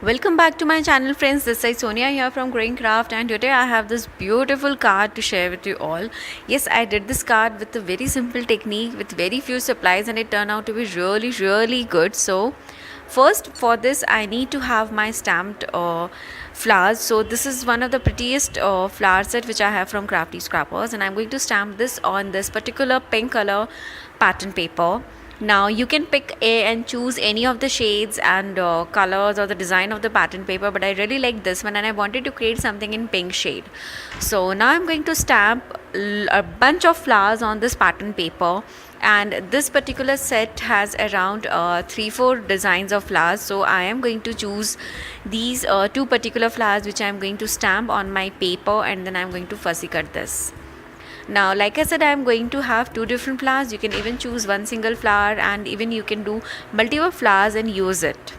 Welcome back to my channel, friends. This is Sonia here from Growing Craft, and today I have this beautiful card to share with you all. Yes, I did this card with a very simple technique with very few supplies, and it turned out to be really good. So first, for this I need to have my stamped flowers. So this is one of the prettiest flower set which I have from Crafty Scrappers, and I'm going to stamp this on this particular pink color pattern paper. Now you can pick and choose any of the shades and colors or the design of the pattern paper, but I really like this one and I wanted to create something in pink shade. So now I'm going to stamp a bunch of flowers on this pattern paper, and this particular set has around 3-4 designs of flowers. So I am going to choose these two particular flowers which I am going to stamp on my paper, and then I'm going to fussy cut this. Now, like I said, I am going to have two different flowers. You can even choose one single flower, and even you can do multiple flowers and use it.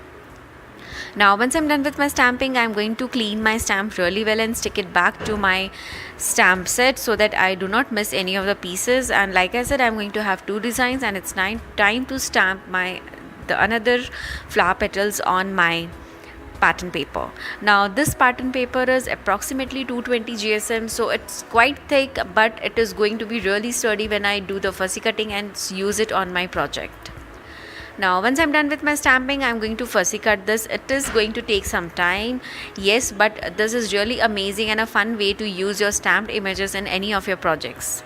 Now, once I'm done with my stamping, I'm going to clean my stamp really well and stick it back to my stamp set so that I do not miss any of the pieces. And like I said, I'm going to have two designs, and it's time to stamp the another flower petals on my pattern paper. Now this pattern paper is approximately 220 GSM, so it's quite thick, but it is going to be really sturdy when I do the fussy cutting and use it on my project. Now once I'm done with my stamping, I'm going to fussy cut this. It is going to take some time, yes, but this is really amazing and a fun way to use your stamped images in any of your projects.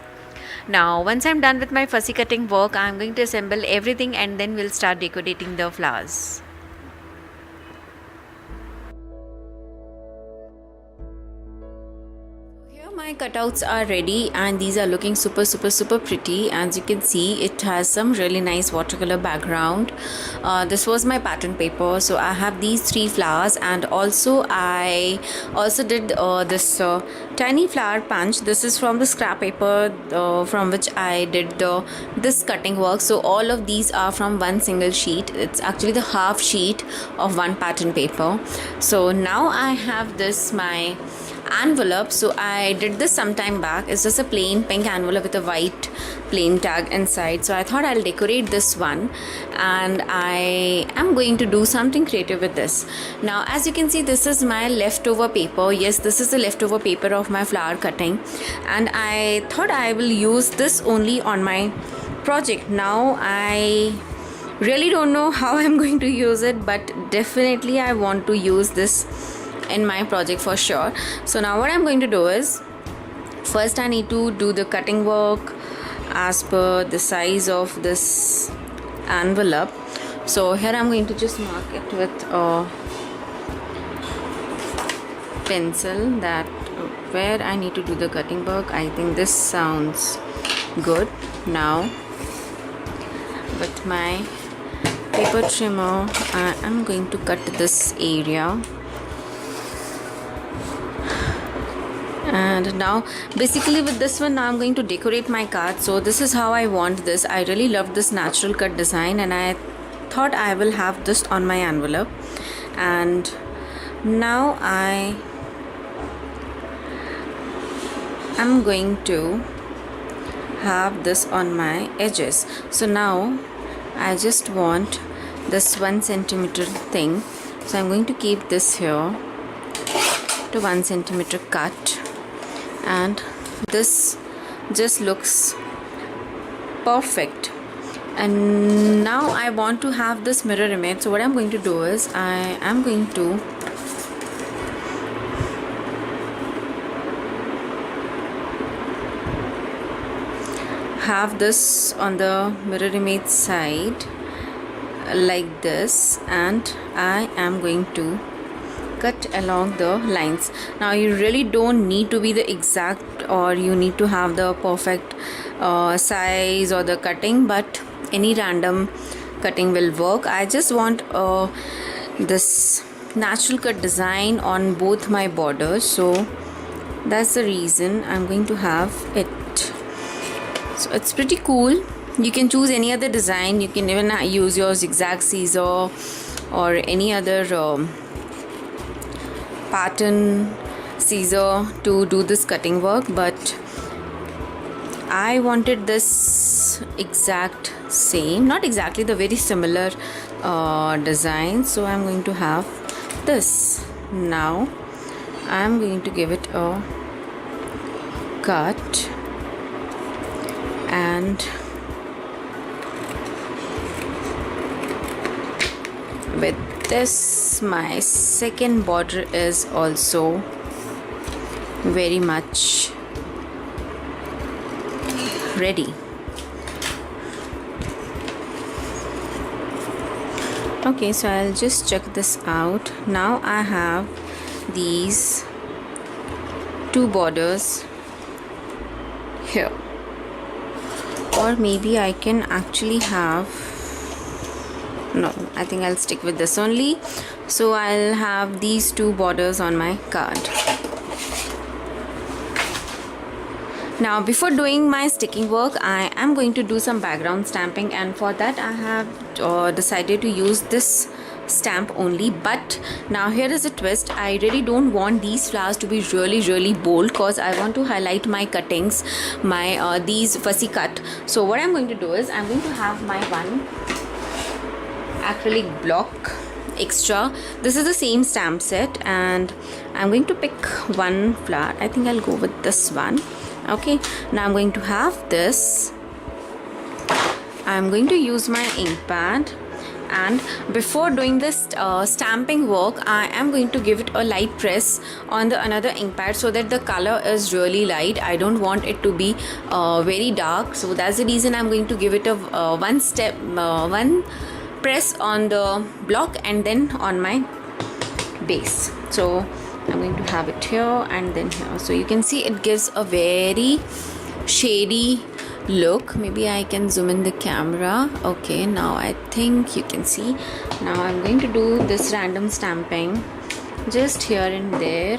Now once I'm done with my fussy cutting work, I'm going to assemble everything and then we'll start decorating the flowers. My cutouts are ready, and these are looking super pretty. As you can see, it has some really nice watercolor background. This was my pattern paper, so I have these 3 flowers, and also I also did this tiny flower punch. This is from the scrap paper from which I did this cutting work. So all of these are from one single sheet. It's actually the half sheet of one pattern paper. So now I have this my envelope. So I did this some time back. It's just a plain pink envelope with a white plain tag inside. So I thought I'll decorate this one, and I am going to do something creative with this. Now as you can see, this is my leftover paper. Yes, this is the leftover paper of my flower cutting, and I thought I will use this only on my project. Now I really don't know how I'm going to use it, but definitely I want to use this in my project for sure. So now what I'm going to do is, first I need to do the cutting work as per the size of this envelope. So here I'm going to just mark it with a pencil that where I need to do the cutting work. I think this sounds good. Now with my paper trimmer, I'm going to cut this area. And now basically with this one, now I'm going to decorate my card. So this is how I want this. I really love this natural cut design, and I thought I will have this on my envelope. And now I am going to have this on my edges. So now I just want this 1 centimeter thing. So I'm going to keep this here to 1 centimeter cut, and this just looks perfect. And now I want to have this mirror image. So what I'm going to do is, I am going to have this on the mirror image side like this, and I am going to cut along the lines. Now you really don't need to be the exact, or you need to have the perfect size or the cutting, but any random cutting will work. I just want this natural cut design on both my borders, so that's the reason I'm going to have it. So it's pretty cool. You can choose any other design. You can even use your zigzag scissor or any other pattern scissor to do this cutting work, but I wanted this exact same, not exactly, the very similar design. So I'm going to have this. Now I'm going to give it a cut, and with this my second border is also very much ready. Okay, so I'll just check this out. Now I have these two borders here, or maybe I can actually have, no, I think I'll stick with this only. So I'll have these two borders on my card. Now before doing my sticking work, I am going to do some background stamping, and for that I have decided to use this stamp only. But now here is a twist. I really don't want these flowers to be really bold, because I want to highlight my cuttings, my these fussy cut. So what I'm going to do is I'm going to have my one acrylic block extra. This is the same stamp set, and I'm going to pick one flower. I think I'll go with this one. Okay, now I'm going to have this. I'm going to use my ink pad, and before doing this stamping work, I am going to give it a light press on the another ink pad, so that the color is really light. I don't want it to be very dark, so that's the reason I'm going to give it a one press on the block and then on my base. So I'm going to have it here and then here, so you can see it gives a very shady look. Maybe I can zoom in the camera. Okay, now I think you can see. Now I'm going to do this random stamping just here and there,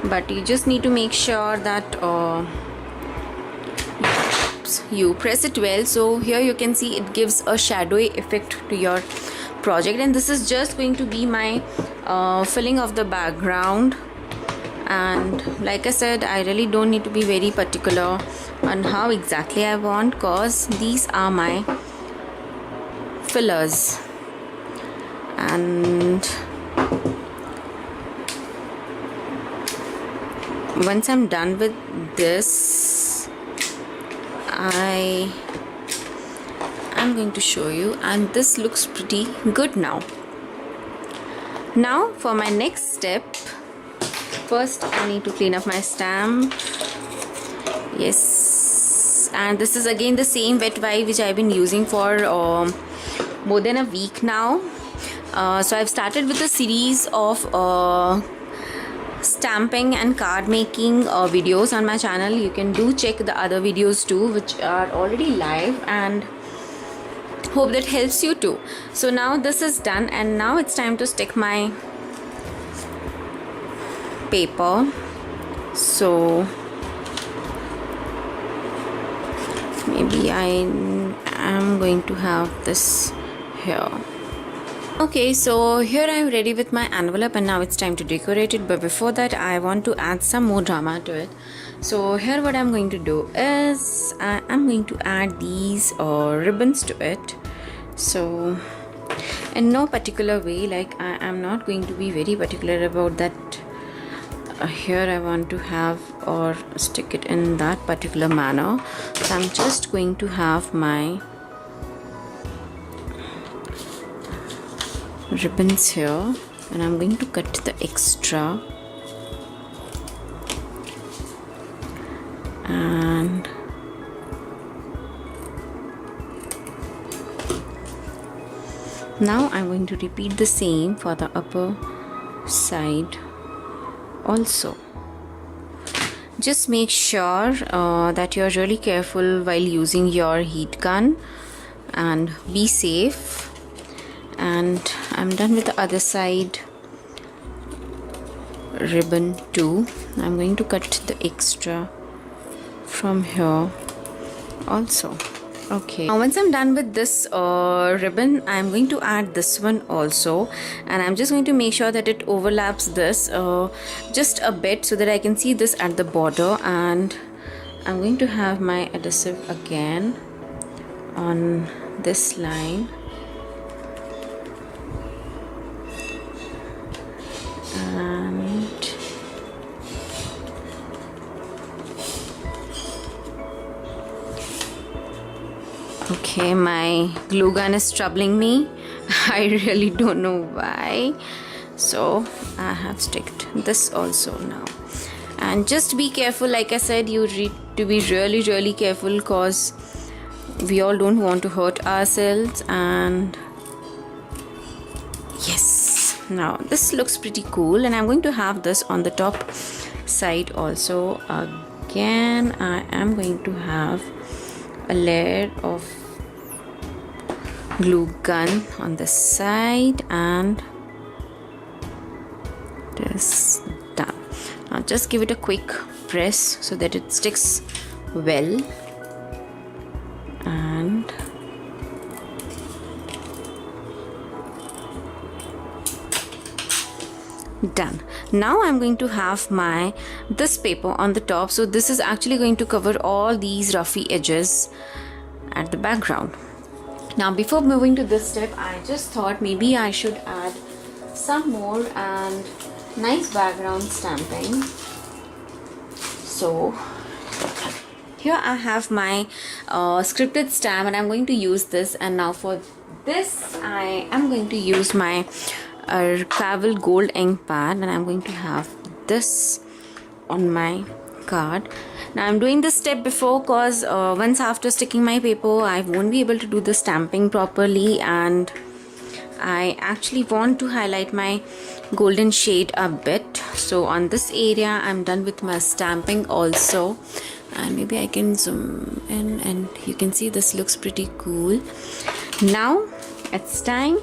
but you just need to make sure that you press it well. So here you can see it gives a shadowy effect to your project, and this is just going to be my filling of the background. And like I said, I really don't need to be very particular on how exactly I want, because these are my fillers. And once I'm done with this, I'm going to show you, and this looks pretty good now. Now for my next step, first I need to clean up my stamp. Yes, and this is again the same wet wipe which I've been using for more than a week now. So I've started with a series of stamping and card making videos on my channel. You can do check the other videos too, which are already live, and hope that helps you too. So now this is done, and now it's time to stick my paper. So maybe I am going to have this here. Okay, so here I am ready with my envelope, and now it's time to decorate it. But before that, I want to add some more drama to it. So here what I'm going to do is I'm going to add these ribbons to it. So in no particular way, like I am not going to be very particular about that. Here I want to have or stick it in that particular manner. So I'm just going to have my ribbons here, and I'm going to cut the extra, and now I'm going to repeat the same for the upper side also. Just make sure that you're really careful while using your heat gun, and be safe. And I'm done with the other side ribbon too. I'm going to cut the extra from here also. Okay, now once I'm done with this ribbon, I'm going to add this one also, and I'm just going to make sure that it overlaps this just a bit, so that I can see this at the border. And I'm going to have my adhesive again on this line, Okay, my glue gun is troubling me. I really don't know why. So I have sticked this also now. And just be careful, like I said, you need to be really careful, because we all don't want to hurt ourselves. And yes, now this looks pretty cool, and I'm going to have this on the top side also. Again, I am going to have a layer of glue gun on the side, and this done. Now just give it a quick press so that it sticks well, and done. Now I'm going to have this paper on the top. So this is actually going to cover all these roughy edges at the background. Now before moving to this step, I just thought maybe I should add some more and nice background stamping. So here I have my scripted stamp, and I'm going to use this. And now for this I am going to use my Agarwal gold ink pad, and I'm going to have this on my card. Now I'm doing this step before, because once after sticking my paper I won't be able to do the stamping properly, and I actually want to highlight my golden shade a bit. So on this area I'm done with my stamping also, and maybe I can zoom in and you can see this looks pretty cool. Now it's time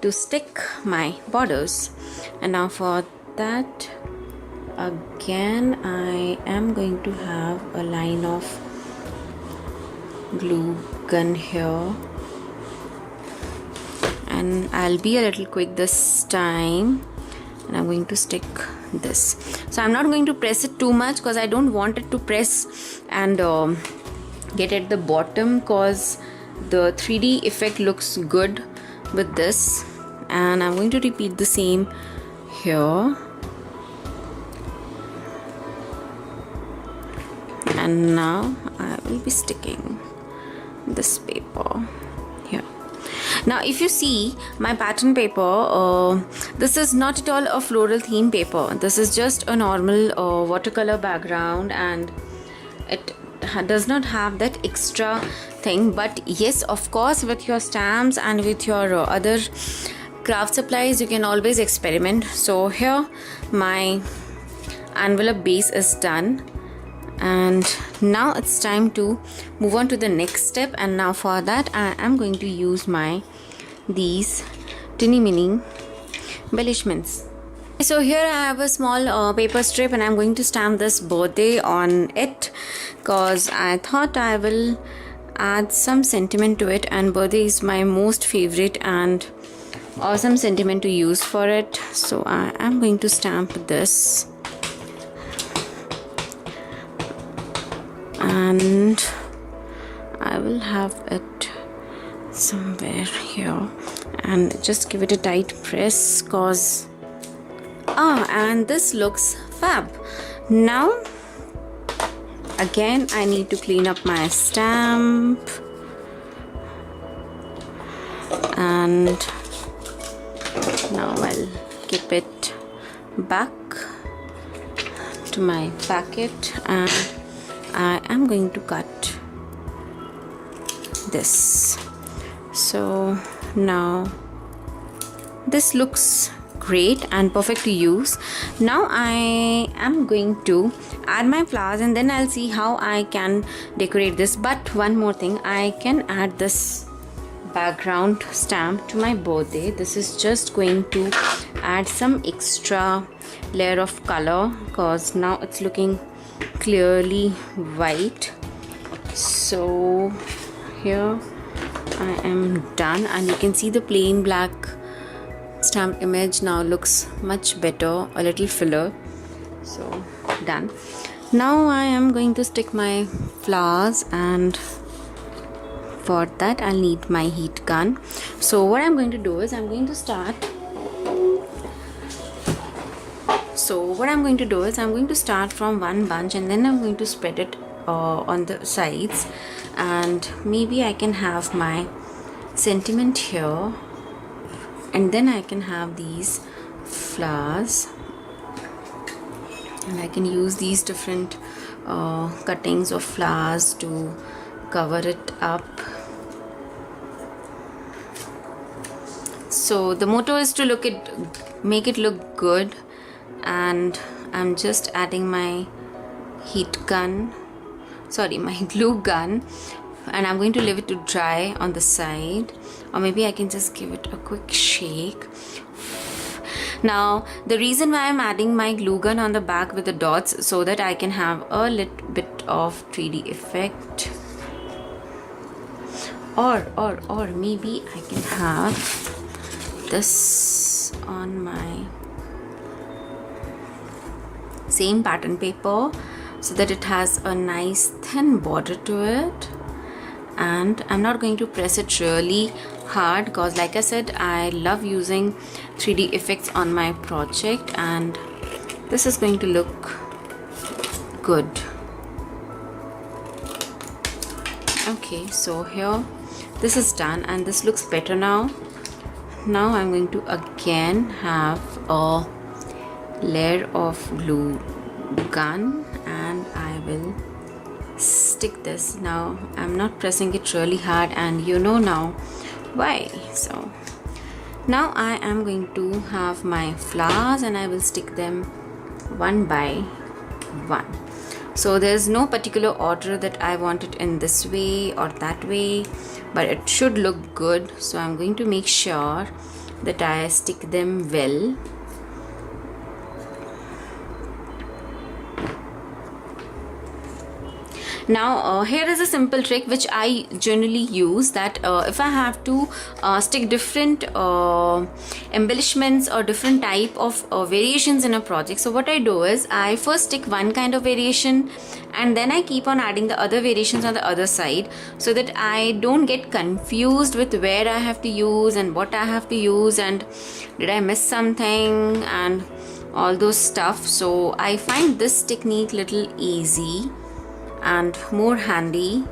to stick my borders, and now for that again I am going to have a line of glue gun here, and I'll be a little quick this time, and I'm going to stick this. So I'm not going to press it too much, because I don't want it to press and get at the bottom, because the 3D effect looks good with this. And I'm going to repeat the same here, and now I will be sticking this paper here. Now if you see my pattern paper, this is not at all a floral theme paper. This is just a normal watercolor background, and it does not have that extra thing. But yes, of course, with your stamps and with your other craft supplies you can always experiment. So here my envelope base is done, and now it's time to move on to the next step. And now for that I am going to use these teeny mini embellishments. So here I have a small paper strip, and I'm going to stamp this birthday on it, because I thought I will add some sentiment to it, and birthday is my most favorite and awesome sentiment to use for it. So I am going to stamp this, and I will have it somewhere here, and just give it a tight press, cause and this looks fab. Now again I need to clean up my stamp, and now I'll keep it back to my packet, and I am going to cut this. So now this looks great and perfect to use. Now I am going to add my flowers, and then I'll see how I can decorate this. But one more thing, I can add this background stamp to my birthday. This is just going to add some extra layer of color, because now it's looking clearly white. So here I am done, and you can see the plain black stamped image now looks much better, a little fuller. So done. Now I am going to stick my flowers, and for that I'll need my heat gun. So what I'm going to do is I'm going to start from one bunch, and then I'm going to spread it on the sides, and maybe I can have my sentiment here, and then I can have these flowers, and I can use these different cuttings of flowers to cover it up. So the motto is to make it look good, and I'm just adding my my glue gun, and I'm going to leave it to dry on the side, or maybe I can just give it a quick shake. Now the reason why I'm adding my glue gun on the back with the dots, so that I can have a little bit of 3D effect, or maybe I can have this on my same pattern paper, so that it has a nice thin border to it. And I'm not going to press it really hard, because like I said, I love using 3D effects on my project, and this is going to look good. Okay, so here this is done, and this looks better now. Now I'm going to again have a layer of glue gun, and I will stick this. Now I'm not pressing it really hard, and you know now why. So now I am going to have my flowers, and I will stick them one by one. So there's no particular order that I want it in this way or that way, but it should look good. So I'm going to make sure that I stick them well. Now here is a simple trick which I generally use, that if I have to stick different embellishments or different type of variations in a project, so what I do is I first stick one kind of variation, and then I keep on adding the other variations on the other side, so that I don't get confused with where I have to use and what I have to use, and did I miss something and all those stuff. So I find this technique little easy and more handy.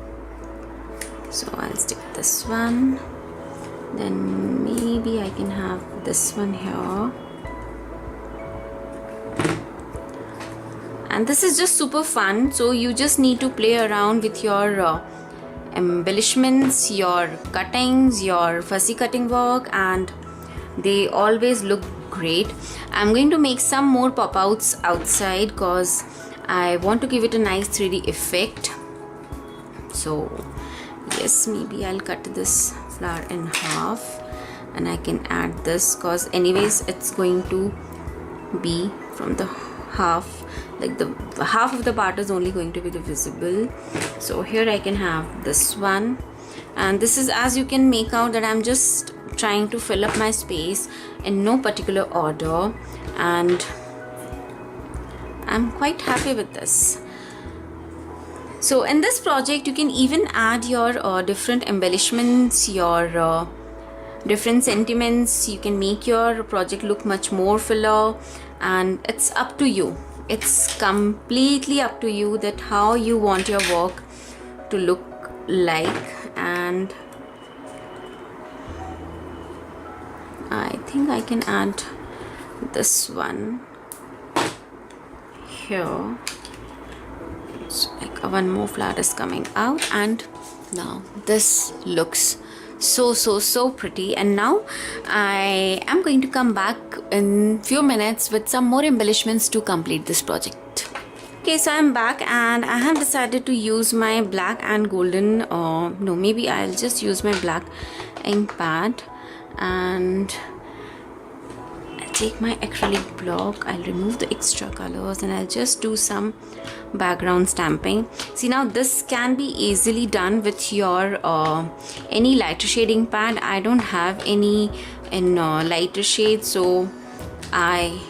So I'll stick this one, then maybe I can have this one here, and this is just super fun. So you just need to play around with your embellishments, your cuttings, your fussy cutting work, and they always look great. I'm going to make some more pop-outs outside because I want to give it a nice 3D effect. So yes, maybe I'll cut this flower in half, and I can add this, because anyways it's going to be from the half, like the half of the part is only going to be the visible. So here I can have this one, and this is, as you can make out, that I'm just trying to fill up my space in no particular order, and I'm quite happy with this. So in this project you can even add your different embellishments, your different sentiments. You can make your project look much more fuller, and it's up to you. It's completely up to you that how you want your work to look like. And I think I can add this one here. So like one more flower is coming out, and now this looks so pretty. And now I am going to come back in few minutes with some more embellishments to complete this project. Okay, so I'm back, and I have decided to use my black and golden, no, maybe I'll just use my black ink pad, and take my acrylic block. I'll remove the extra colors, and I'll just do some background stamping. See, now this can be easily done with your any lighter shading pad. I don't have any in lighter shade, so I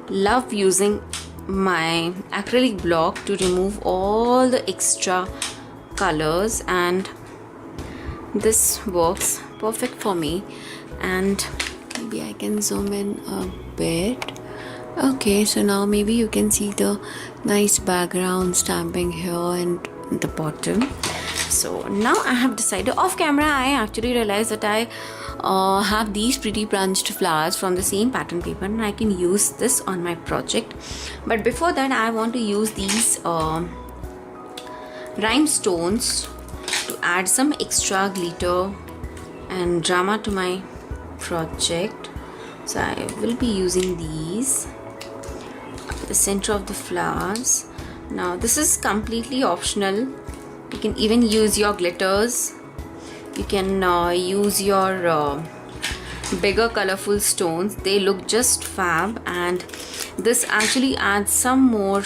love using my acrylic block to remove all the extra colors, and this works perfect for me. And maybe I can zoom in a bit. Okay, so now maybe you can see the nice background stamping here and the bottom. So now I have decided, off camera I actually realized that I have these pretty branched flowers from the same pattern paper, and I can use this on my project. But before that I want to use these rhinestones to add some extra glitter and drama to my project. So I will be using these the center of the flowers. Now this is completely optional. You can even use your glitters. You can use your bigger colorful stones. They look just fab, and this actually adds some more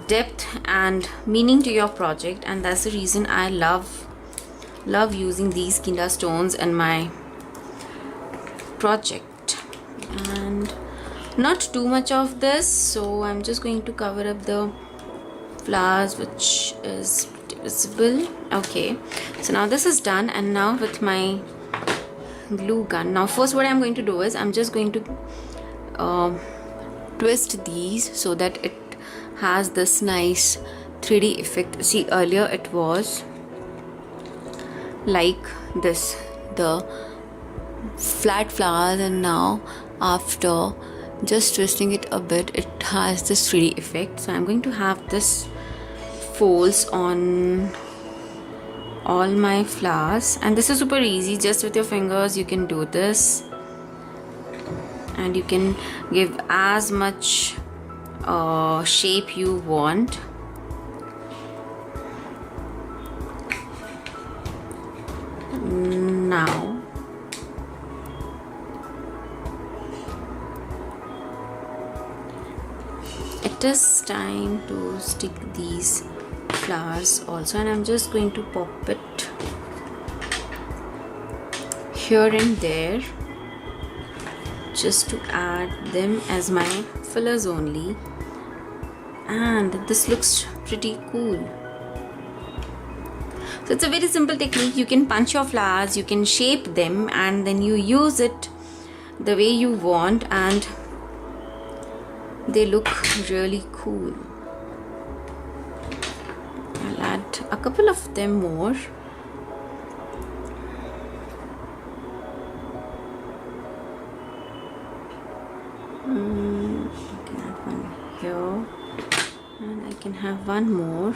depth and meaning to your project, and that's the reason I love using these kinda stones in my project. And not too much of this, so I'm just going to cover up the flowers which is visible. Okay, so now this is done, and now with my glue gun, now first what I'm going to do is I'm just going to twist these so that it has this nice 3D effect. See, earlier it was like this, the flat flowers, and now after just twisting it a bit it has this 3D effect. So I'm going to have this folds on all my flowers, and this is super easy. Just with your fingers you can do this, and you can give as much shape you want. Now it is time to stick these flowers also, and I'm just going to pop it here and there just to add them as my fillers only, and this looks pretty cool. So it's a very simple technique. You can punch your flowers, you can shape them, and then you use it the way you want, and they look really cool. I'll add a couple of them more. I can add one here, and I can have one more,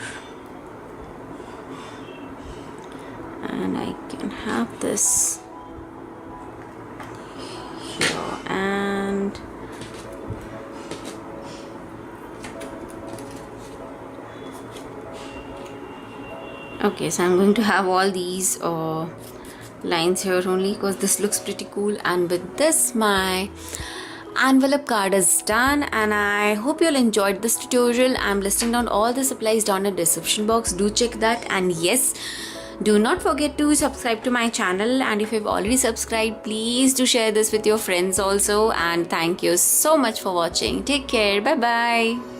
and I can have this here, and okay, so I'm going to have all these lines here only because this looks pretty cool. And with this my envelope card is done, and I hope you all enjoyed this tutorial. I'm listing down all the supplies down in the description box. Do check that, and yes, do not forget to subscribe to my channel, and if you've already subscribed, please do share this with your friends also. And thank you so much for watching. Take care. Bye bye.